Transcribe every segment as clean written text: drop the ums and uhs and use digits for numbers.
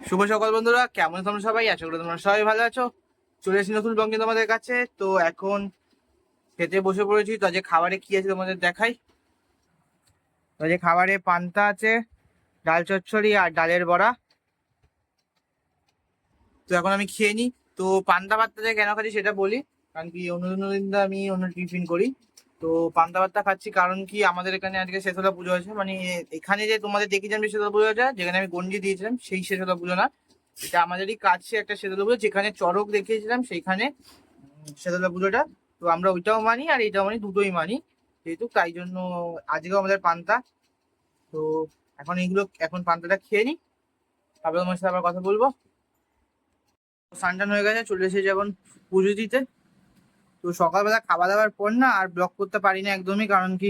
শুভ সকাল বন্ধুরা, কেমন তোমরা সবাই? আশা করি তোমরা সবাই ভালো আছো। চলে এসেছি নতুন ব্লগ নিয়ে তোমাদের কাছে। তো এখন খেতে বসে পড়েছি। তো আজকে খাবারে কি আছে তোমাদের দেখাই। তো আজকে খাবারে পান্তা আছে, ডাল চচ্চড়ি আর ডালের বড়া। তো এখন আমি খেয়ে নিই। তো পান্তা ভাতটা যে কেন খাচ্ছি সেটা বলি। কারণ কি অন্য দিন তো আমি অন্য টিফিন করি। তো পান্তা ভাতটা খাচ্ছি কারণ কি আমাদের এখানে আজকে শেষতলা পুজো আছে। মানে এখানে যে তোমাদের দেখেছিলাম যে শেষতলা পুজোটা, যেখানে আমি গঞ্জি দিয়েছিলাম, সেই শেষতলা পুজো না। এটা আমাদেরই কাছে একটা শেষতলা পুজো, যেখানে চড়ক দেখিয়েছিলাম সেইখানে শেষতলা পুজোটা। তো আমরা ওইটাও মানি আর এইটাও মানি, দুটোই মানি। যেহেতু তাই জন্য আজকেও আমাদের পান্তা। তো এখন পান্তাটা খেয়ে নিই, তারপরে তোমার সাথে আবার কথা বলবো। স্নান হয়ে গেছে, চলে এসেছি এখন পুজো দিতে। তো সকালবেলা খাওয়া দাওয়ার পর না আর ব্লগ করতে পারি না একদমই, কারণ কি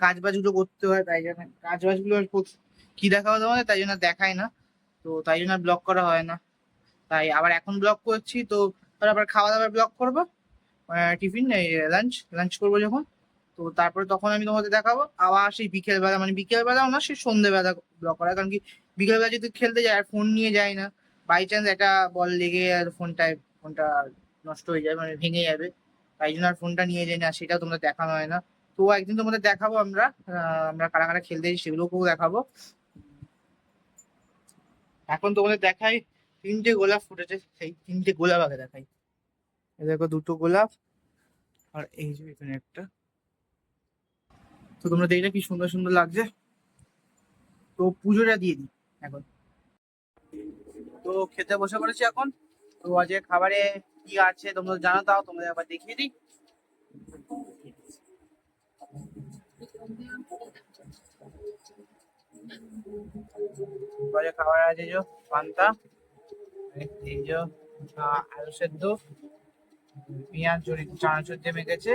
কাজ বাজগুলো করতে হয়, তাই জন্য কাজ বাজগুলো কি দেখাবো তোমাদের, তাই জন্য দেখাই না। তো তাই জন্য ব্লগ করা হয় না। তাই আবার এখন ব্লগ করছি। তো আবার খাওয়া দাওয়ার ব্লগ করবো, টিফিন লাঞ্চ লাঞ্চ করবো যখন। তো তারপরে তখন আমি তোমাদের দেখাবো আবার সেই বিকেলবেলা, মানে বিকেলবেলাও না, সেই সন্ধ্যেবেলা ব্লগ করা। কারণ কি বিকেলবেলা যদি খেলতে যায় আর ফোন নিয়ে যায় না, বাই চান্স একটা বল লেগে আর ফোনটা নষ্ট হয়ে যাবে, মানে ভেঙে যাবে। তাই জন্য আর ফোনটা নিয়ে যাই না, সেটাও তোমরা দেখানো হয় না। তো একদিন তোমাদের দেখাবো আমরা কারা কারা খেলতে যাই, সেগুলোকেও দেখাবো। এখন তোমাদের দেখাই তিনটে গোলাপ ফুটেছে, সেই তিনটে গোলাপ আগে দেখাই। এই দেখো দুটো গোলাপ, আর এই যে এখানে একটা। তো তোমরা দেখলে কি সুন্দর সুন্দর লাগছে। তো পুজোটা দিয়ে দিই এখন। তো খেতে বসে পড়েছি এখন। তো আজকে খাবারে কি আছে তোমরা জানো, তাও তোমাদের একবার দেখিয়ে দিই। আজকে খাবার আছে যে পান্তা, এই যে আলু সেদ্ধ, পেঁয়াজ চানাচুর দিয়ে মেখেছে,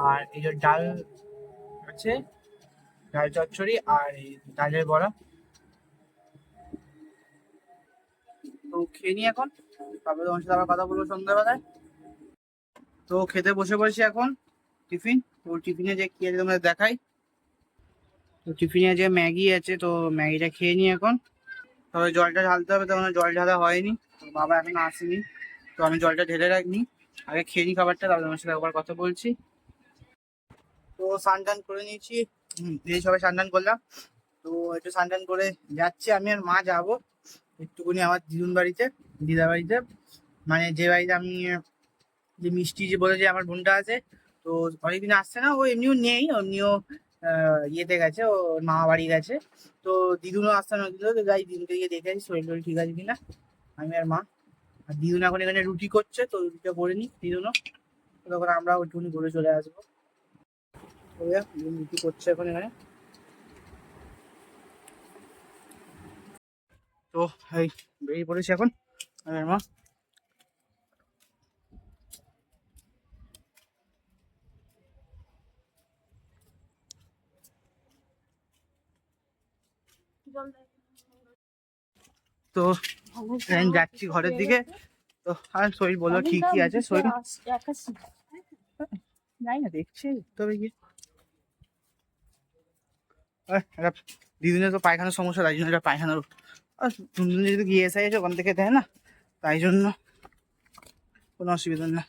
আর এই যে ডাল আছে, ডাল চচ্চড়ি, আর এই ডালের বড়া। তো খেয়ে নি এখন, তারপরে তোমার সাথে আবার কথা বলবো সন্ধ্যাবেলায়। তো খেতে বসে পড়েছি এখন টিফিন। তো টিফিনে যে কি আছে তোমাদের দেখাই। তো টিফিনে যে ম্যাগি আছে, তো ম্যাগিটা খেয়ে নি এখন। তবে জলটা ঢালতে হবে, তখন জল ঢালা হয়নি, তো বাবা এখন আসেনি। তো আমি জলটা ঢেলে রাখিনি, আগে খেয়ে নি খাবারটা, তারপরে তোমার সাথে একবার কথা বলছি। তো স্নান টান করে নিয়েছি, এই সবাই স্নান টান করলাম। তো একটু স্নান টান করে যাচ্ছি, আমি আর মা যাবো একটুখানি আমার দিদা বাড়িতে। মানে যে বাড়িতে আমি যে মিষ্টি যে বলে যে আমার বোনটা আছে। তো অনেকদিন আসছে না, ও এমনিও নেই, এমনিও ইয়েতে গেছে, ও মামা বাড়ি গেছে। তো দিদুনও আসতে না দিল, তো যাই দিদুকে গিয়ে দেখে আসি শরীর টরীর ঠিক আছে কিনা, আমি আর মা। আর দিদুন এখন এখানে রুটি করছে, তো রুটিটা করে নি দিদুনও। তো তখন আমরা একটুখানি ঘুরে চলে আসবো। তো দিদুন রুটি করছে এখন এখানে। তো এই বেরিয়ে পড়েছি এখন আমি আর মা। তো এখন যাচ্ছি ঘরের দিকে। তো আর শরীর বললো ঠিকই আছে, শরীর যাই না দেখছি তবে কি দিদিনের তো পায়খানার সমস্যা, তাই জন্য এটা পায়খানার টুনটুন যেহেতু গিয়ে এসে গেছে ওখান থেকে দেয় না, তাই জন্য কোনো অসুবিধা না।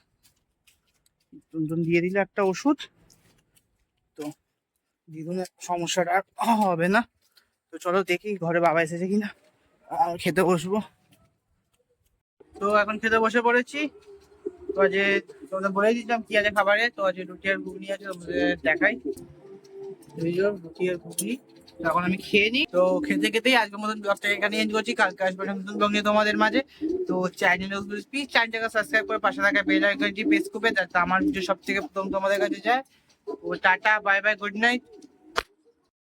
টুনটুন দিয়ে দিলে একটা ওষুধ, তো দিদুনের সমস্যাটা আর হবে না। তো চলো দেখি ঘরে বাবা এসেছে কিনা, আর খেতে বসবো। তো এখন খেতে বসে পড়েছি। তো আজ তোমাদের বলে দিচ্ছিলাম কি আছে খাবারে। তো আজ রুটি আর ঘুগনি আছে, তোমাদের দেখাই। রুটি আর ঘুগনি। তো এখন আমি খেয়ে নিই। তো খেতে খেতেই আজকের মতন ব্লগটা এখানে এন্ড করছি। কালকে আসবে একটা নতুন ব্লগ নিয়ে তোমাদের মাঝে। তো চ্যানেলটাকে সাবস্ক্রাইব করে পাশে থাকা বেল আইকনটি প্রেস করবে, যাতে আমার ভিডিও সব থেকে প্রথম তোমাদের কাছে যায়। ও tata, bye bye, good night.